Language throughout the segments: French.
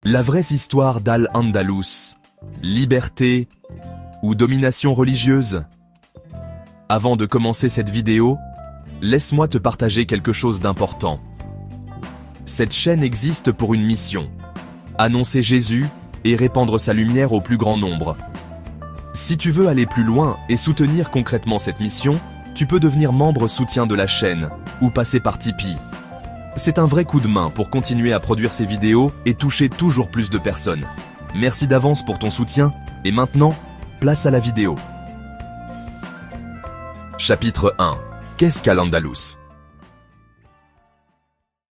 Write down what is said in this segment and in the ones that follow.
La vraie histoire d'Al-Andalus, liberté ou domination religieuse? Avant de commencer cette vidéo, laisse-moi te partager quelque chose d'important. Cette chaîne existe pour une mission: annoncer Jésus et répandre sa lumière au plus grand nombre. Si tu veux aller plus loin et soutenir concrètement cette mission, tu peux devenir membre soutien de la chaîne ou passer par Tipeee. C'est un vrai coup de main pour continuer à produire ces vidéos et toucher toujours plus de personnes. Merci d'avance pour ton soutien, et maintenant, place à la vidéo. Chapitre 1. Qu'est-ce qu'Al-Andalus?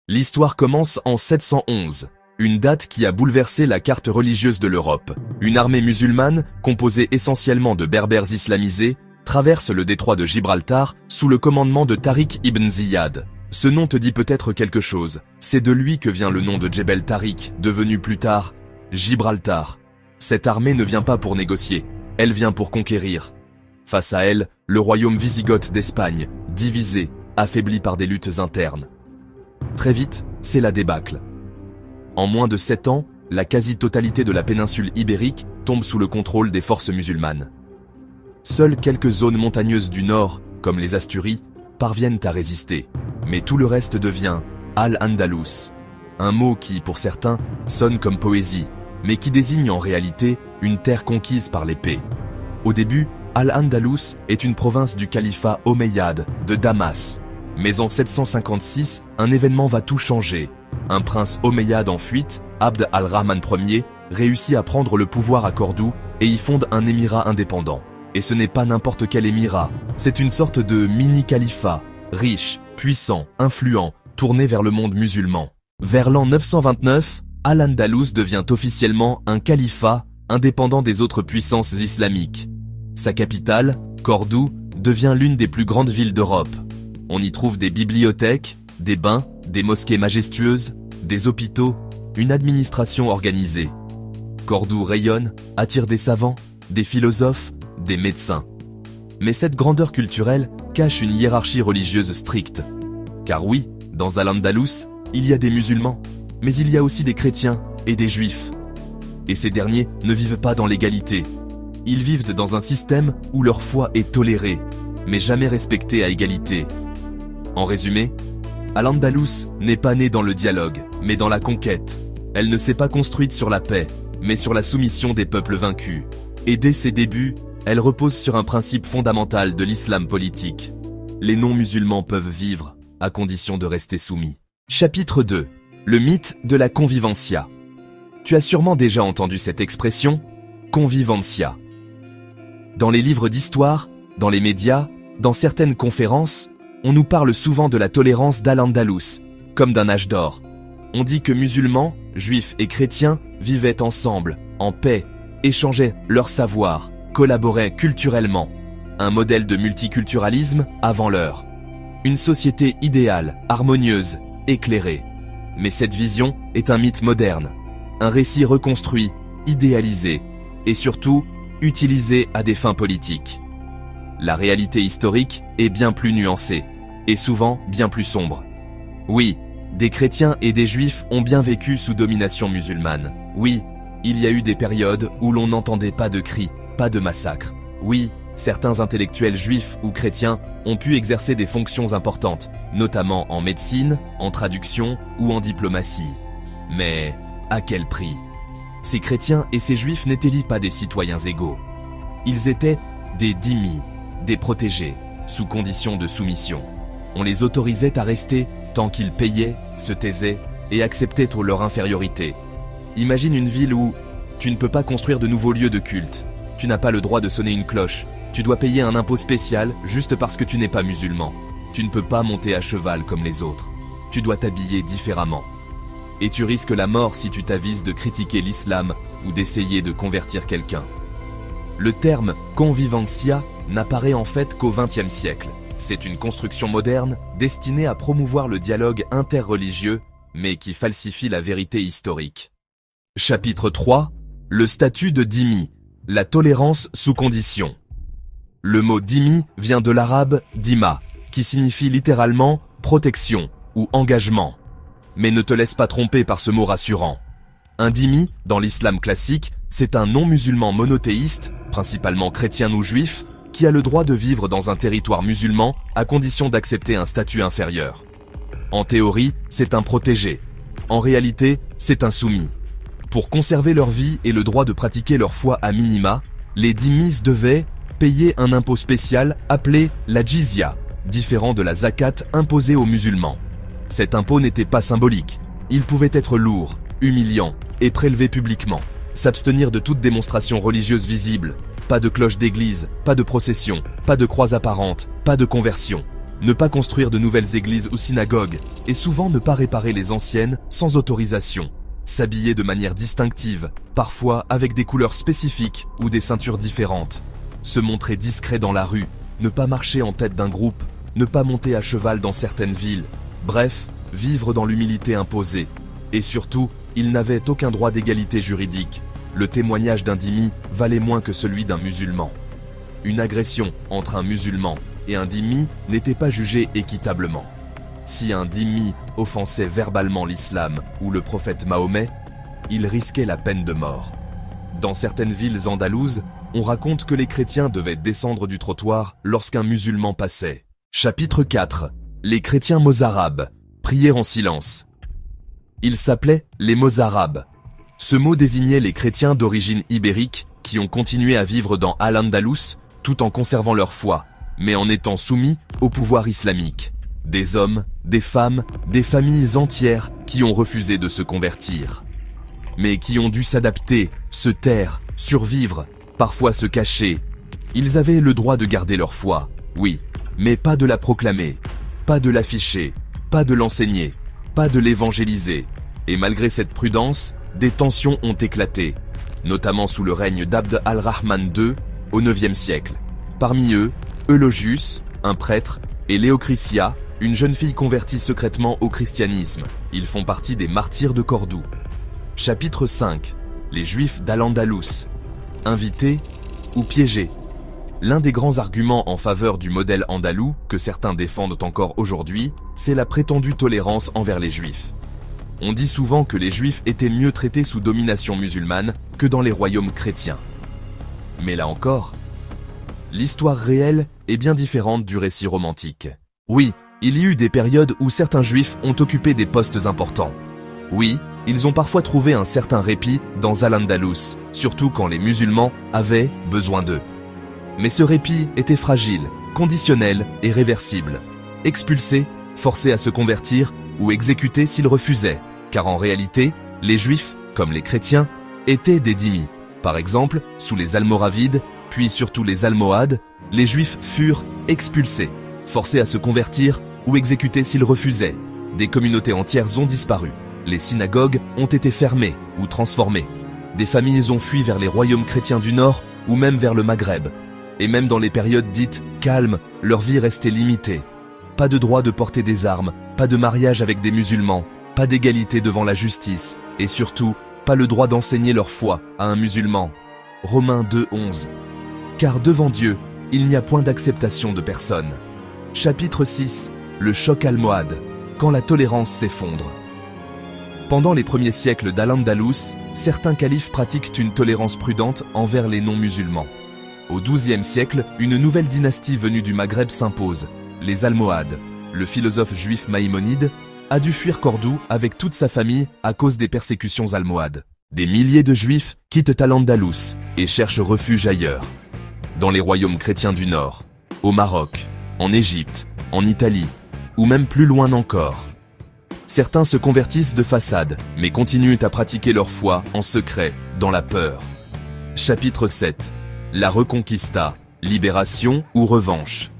L'histoire commence en 711, une date qui a bouleversé la carte religieuse de l'Europe. Une armée musulmane, composée essentiellement de berbères islamisés, traverse le détroit de Gibraltar sous le commandement de Tariq ibn Ziyad. Ce nom te dit peut-être quelque chose. C'est de lui que vient le nom de Djebel Tariq, devenu plus tard Gibraltar. Cette armée ne vient pas pour négocier, elle vient pour conquérir. Face à elle, le royaume wisigoth d'Espagne, divisé, affaibli par des luttes internes. Très vite, c'est la débâcle. En moins de 7 ans, la quasi-totalité de la péninsule ibérique tombe sous le contrôle des forces musulmanes. Seules quelques zones montagneuses du nord, comme les Asturies, parviennent à résister. Mais tout le reste devient Al-Andalus, un mot qui, pour certains, sonne comme poésie, mais qui désigne en réalité une terre conquise par l'épée. Au début, Al-Andalus est une province du califat omeyyade de Damas. Mais en 756, un événement va tout changer. Un prince omeyyade en fuite, Abd al-Rahman Ier, réussit à prendre le pouvoir à Cordoue et y fonde un émirat indépendant. Et ce n'est pas n'importe quel émirat, c'est une sorte de mini-califat, riche, puissant, influent, tourné vers le monde musulman. Vers l'an 929, Al-Andalus devient officiellement un califat indépendant des autres puissances islamiques. Sa capitale, Cordoue, devient l'une des plus grandes villes d'Europe. On y trouve des bibliothèques, des bains, des mosquées majestueuses, des hôpitaux, une administration organisée. Cordoue rayonne, attire des savants, des philosophes, des médecins. Mais cette grandeur culturelle cache une hiérarchie religieuse stricte. Car oui, dans Al-Andalus, il y a des musulmans, mais il y a aussi des chrétiens et des juifs. Et ces derniers ne vivent pas dans l'égalité. Ils vivent dans un système où leur foi est tolérée, mais jamais respectée à égalité. En résumé, Al-Andalus n'est pas née dans le dialogue, mais dans la conquête. Elle ne s'est pas construite sur la paix, mais sur la soumission des peuples vaincus. Et dès ses débuts, elle repose sur un principe fondamental de l'islam politique. Les non-musulmans peuvent vivre, à condition de rester soumis. Chapitre 2. Le mythe de la convivencia. Tu as sûrement déjà entendu cette expression, convivencia. Dans les livres d'histoire, dans les médias, dans certaines conférences, on nous parle souvent de la tolérance d'Al-Andalus, comme d'un âge d'or. On dit que musulmans, juifs et chrétiens vivaient ensemble, en paix, échangeaient leur savoir, collaboraient culturellement. Un modèle de multiculturalisme avant l'heure. Une société idéale, harmonieuse, éclairée. Mais cette vision est un mythe moderne. Un récit reconstruit, idéalisé, et surtout, utilisé à des fins politiques. La réalité historique est bien plus nuancée, et souvent bien plus sombre. Oui, des chrétiens et des juifs ont bien vécu sous domination musulmane. Oui, il y a eu des périodes où l'on n'entendait pas de cris, pas de massacres. Oui, certains intellectuels juifs ou chrétiens ont pu exercer des fonctions importantes, notamment en médecine, en traduction ou en diplomatie. Mais à quel prix? Ces chrétiens et ces juifs n'étaient-ils pas des citoyens égaux? Ils étaient des dhimmis, des protégés, sous condition de soumission. On les autorisait à rester tant qu'ils payaient, se taisaient et acceptaient leur infériorité. Imagine une ville où tu ne peux pas construire de nouveaux lieux de culte, tu n'as pas le droit de sonner une cloche, tu dois payer un impôt spécial juste parce que tu n'es pas musulman. Tu ne peux pas monter à cheval comme les autres, tu dois t'habiller différemment. Et tu risques la mort si tu t'avises de critiquer l'islam ou d'essayer de convertir quelqu'un. Le terme « convivencia » n'apparaît en fait qu'au XXe siècle. C'est une construction moderne destinée à promouvoir le dialogue interreligieux, mais qui falsifie la vérité historique. Chapitre 3. Le statut de dhimmi, la tolérance sous condition. Le mot dhimmi vient de l'arabe dhimma, qui signifie littéralement protection ou engagement. Mais ne te laisse pas tromper par ce mot rassurant. Un dhimmi, dans l'islam classique, c'est un non-musulman monothéiste, principalement chrétien ou juif, qui a le droit de vivre dans un territoire musulman à condition d'accepter un statut inférieur. En théorie, c'est un protégé. En réalité, c'est un soumis. Pour conserver leur vie et le droit de pratiquer leur foi à minima, les dhimmis devaient payer un impôt spécial appelé la jizya, différent de la zakat imposée aux musulmans. Cet impôt n'était pas symbolique. Il pouvait être lourd, humiliant et prélevé publiquement. S'abstenir de toute démonstration religieuse visible. Pas de cloche d'église, pas de procession, pas de croix apparente, pas de conversion. Ne pas construire de nouvelles églises ou synagogues, et souvent ne pas réparer les anciennes sans autorisation. S'habiller de manière distinctive, parfois avec des couleurs spécifiques ou des ceintures différentes. Se montrer discret dans la rue, ne pas marcher en tête d'un groupe, ne pas monter à cheval dans certaines villes. Bref, vivre dans l'humilité imposée. Et surtout, ils n'avaient aucun droit d'égalité juridique. Le témoignage d'un dhimmi valait moins que celui d'un musulman. Une agression entre un musulman et un dhimmi n'était pas jugée équitablement. Si un dhimmi offensait verbalement l'islam ou le prophète Mahomet, il risquait la peine de mort. Dans certaines villes andalouses, on raconte que les chrétiens devaient descendre du trottoir lorsqu'un musulman passait. Chapitre 4. Les chrétiens mozarabes. Prier en silence. Ils s'appelaient les mozarabes. Ce mot désignait les chrétiens d'origine ibérique qui ont continué à vivre dans Al-Andalus tout en conservant leur foi, mais en étant soumis au pouvoir islamique. Des hommes, des femmes, des familles entières qui ont refusé de se convertir. Mais qui ont dû s'adapter, se taire, survivre, parfois se cacher. Ils avaient le droit de garder leur foi, oui, mais pas de la proclamer, pas de l'afficher, pas de l'enseigner, pas de l'évangéliser. Et malgré cette prudence, des tensions ont éclaté, notamment sous le règne d'Abd al-Rahman II au IXe siècle. Parmi eux, Eulogius, un prêtre, et Léocritia, une jeune fille convertie secrètement au christianisme. Ils font partie des martyrs de Cordoue. Chapitre 5. Les Juifs d'Al-Andalus. Invités ou piégés. L'un des grands arguments en faveur du modèle andalou, que certains défendent encore aujourd'hui, c'est la prétendue tolérance envers les Juifs. On dit souvent que les Juifs étaient mieux traités sous domination musulmane que dans les royaumes chrétiens. Mais là encore, l'histoire réelle est bien différente du récit romantique. Oui, il y eut des périodes où certains Juifs ont occupé des postes importants. Oui, ils ont parfois trouvé un certain répit dans Al-Andalus, surtout quand les musulmans avaient besoin d'eux. Mais ce répit était fragile, conditionnel et réversible. Expulsés, forcés à se convertir ou exécutés s'ils refusaient, car en réalité, les Juifs, comme les chrétiens, étaient des dhimmis. Par exemple, sous les Almoravides, puis surtout les Almohades, les Juifs furent expulsés, forcés à se convertir ou exécutés s'ils refusaient. Des communautés entières ont disparu. Les synagogues ont été fermées ou transformées. Des familles ont fui vers les royaumes chrétiens du Nord ou même vers le Maghreb. Et même dans les périodes dites calmes, leur vie restait limitée. Pas de droit de porter des armes, pas de mariage avec des musulmans, pas d'égalité devant la justice, et surtout, pas le droit d'enseigner leur foi à un musulman. Romains 2:11. Car devant Dieu, il n'y a point d'acceptation de personne. Chapitre 6. Le choc almohade, quand la tolérance s'effondre. Pendant les premiers siècles d'Al-Andalus, certains califes pratiquent une tolérance prudente envers les non-musulmans. Au XIIe siècle, une nouvelle dynastie venue du Maghreb s'impose, les Almohades. Le philosophe juif Maïmonide a dû fuir Cordoue avec toute sa famille à cause des persécutions almohades. Des milliers de Juifs quittent Al-Andalus et cherchent refuge ailleurs. Dans les royaumes chrétiens du Nord, au Maroc, en Égypte, en Italie, ou même plus loin encore. Certains se convertissent de façade, mais continuent à pratiquer leur foi en secret, dans la peur. Chapitre 7. La Reconquista, libération ou revanche.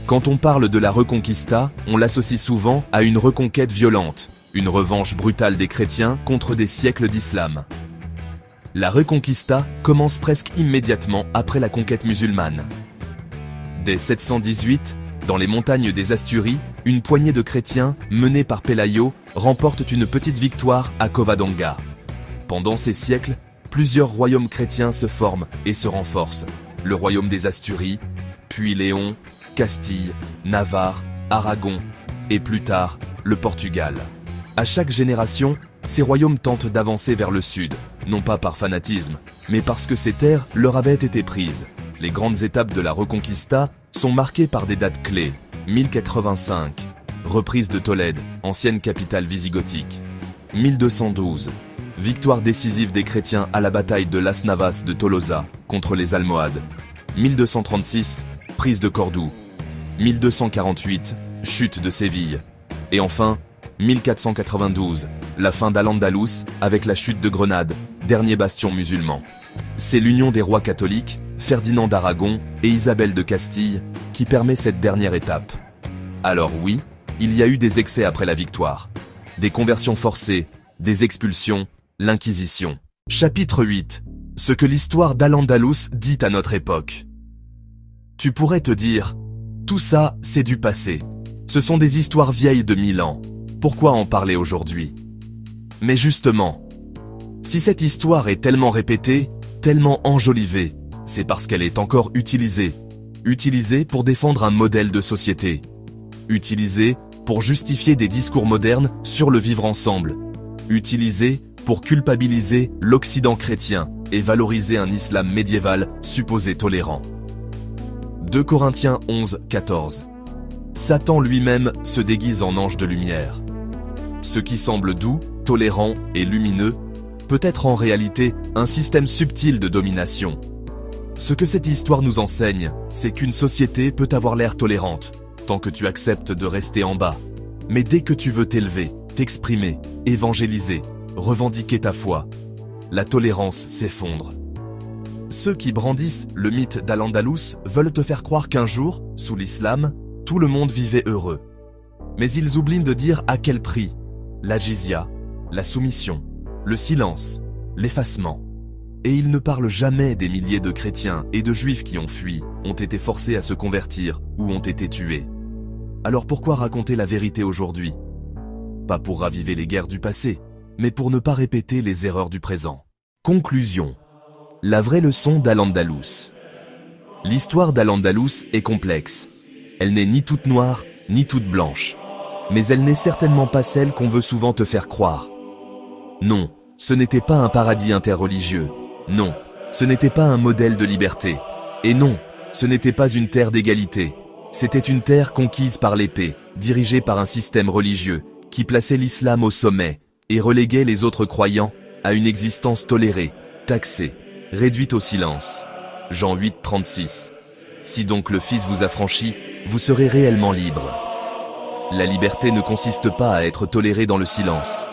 Quand on parle de la Reconquista, on l'associe souvent à une reconquête violente, une revanche brutale des chrétiens contre des siècles d'islam. La Reconquista commence presque immédiatement après la conquête musulmane. Dès 718, dans les montagnes des Asturies, une poignée de chrétiens, menés par Pelayo, remportent une petite victoire à Covadonga. Pendant ces siècles, plusieurs royaumes chrétiens se forment et se renforcent. Le royaume des Asturies, puis Léon, Castille, Navarre, Aragon et plus tard, le Portugal. À chaque génération, Ces royaumes tentent d'avancer vers le sud, non pas par fanatisme, mais parce que ces terres leur avaient été prises. Les grandes étapes de la Reconquista sont marquées par des dates clés. 1085, reprise de Tolède, ancienne capitale visigothique. 1212, victoire décisive des chrétiens à la bataille de Las Navas de Tolosa contre les Almohades. 1236, prise de Cordoue. 1248, chute de Séville. Et enfin, 1492, la fin d'Al-Andalus avec la chute de Grenade, dernier bastion musulman. C'est l'union des rois catholiques, Ferdinand d'Aragon et Isabelle de Castille, qui permet cette dernière étape. Alors oui, il y a eu des excès après la victoire. Des conversions forcées, des expulsions, l'Inquisition. Chapitre 8. Ce que l'histoire d'Al-Andalus dit à notre époque. Tu pourrais te dire, tout ça, c'est du passé. Ce sont des histoires vieilles de 1000 ans. Pourquoi en parler aujourd'hui? Mais justement, si cette histoire est tellement répétée, tellement enjolivée, c'est parce qu'elle est encore utilisée. Utilisée pour défendre un modèle de société. Utilisée pour justifier des discours modernes sur le vivre ensemble. Utilisée pour culpabiliser l'Occident chrétien et valoriser un islam médiéval supposé tolérant. 2 Corinthiens 11, 14. Satan lui-même se déguise en ange de lumière. Ce qui semble doux, tolérant et lumineux peut être en réalité un système subtil de domination. Ce que cette histoire nous enseigne, c'est qu'une société peut avoir l'air tolérante, tant que tu acceptes de rester en bas. Mais dès que tu veux t'élever, t'exprimer, évangéliser, revendiquer ta foi, la tolérance s'effondre. Ceux qui brandissent le mythe d'Al-Andalus veulent te faire croire qu'un jour, sous l'islam, tout le monde vivait heureux. Mais ils oublient de dire à quel prix. La jizya, la soumission, le silence, l'effacement. Et ils ne parlent jamais des milliers de chrétiens et de juifs qui ont fui, ont été forcés à se convertir ou ont été tués. Alors pourquoi raconter la vérité aujourd'hui? Pas pour raviver les guerres du passé, mais pour ne pas répéter les erreurs du présent. Conclusion. La vraie leçon d'Al-Andalus. L'histoire d'Al-Andalus est complexe. Elle n'est ni toute noire, ni toute blanche. Mais elle n'est certainement pas celle qu'on veut souvent te faire croire. Non, ce n'était pas un paradis interreligieux. Non, ce n'était pas un modèle de liberté. Et non, ce n'était pas une terre d'égalité. C'était une terre conquise par l'épée, dirigée par un système religieux, qui plaçait l'islam au sommet, et reléguait les autres croyants à une existence tolérée, taxée, réduite au silence. Jean 8, 36. Si donc le Fils vous affranchit, vous serez réellement libre. La liberté ne consiste pas à être toléré dans le silence.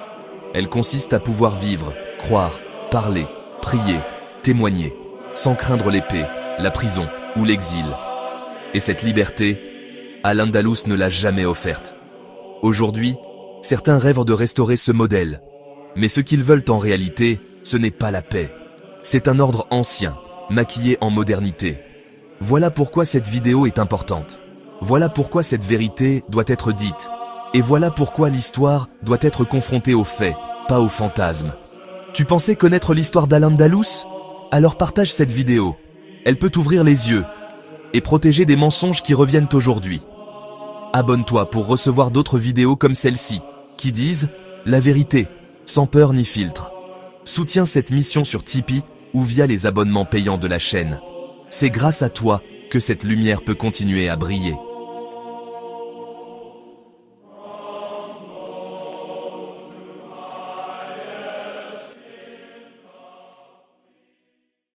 Elle consiste à pouvoir vivre, croire, parler, prier, témoigner, sans craindre l'épée, la prison ou l'exil. Et cette liberté, Al-Andalus ne l'a jamais offerte. Aujourd'hui, certains rêvent de restaurer ce modèle. Mais ce qu'ils veulent en réalité, ce n'est pas la paix. C'est un ordre ancien, maquillé en modernité. Voilà pourquoi cette vidéo est importante. Voilà pourquoi cette vérité doit être dite. Et voilà pourquoi l'histoire doit être confrontée aux faits, pas aux fantasmes. Tu pensais connaître l'histoire d'Al-Andalus? Alors partage cette vidéo. Elle peut t'ouvrir les yeux et protéger des mensonges qui reviennent aujourd'hui. Abonne-toi pour recevoir d'autres vidéos comme celle-ci, qui disent la vérité, sans peur ni filtre. Soutiens cette mission sur Tipeee ou via les abonnements payants de la chaîne. C'est grâce à toi que cette lumière peut continuer à briller.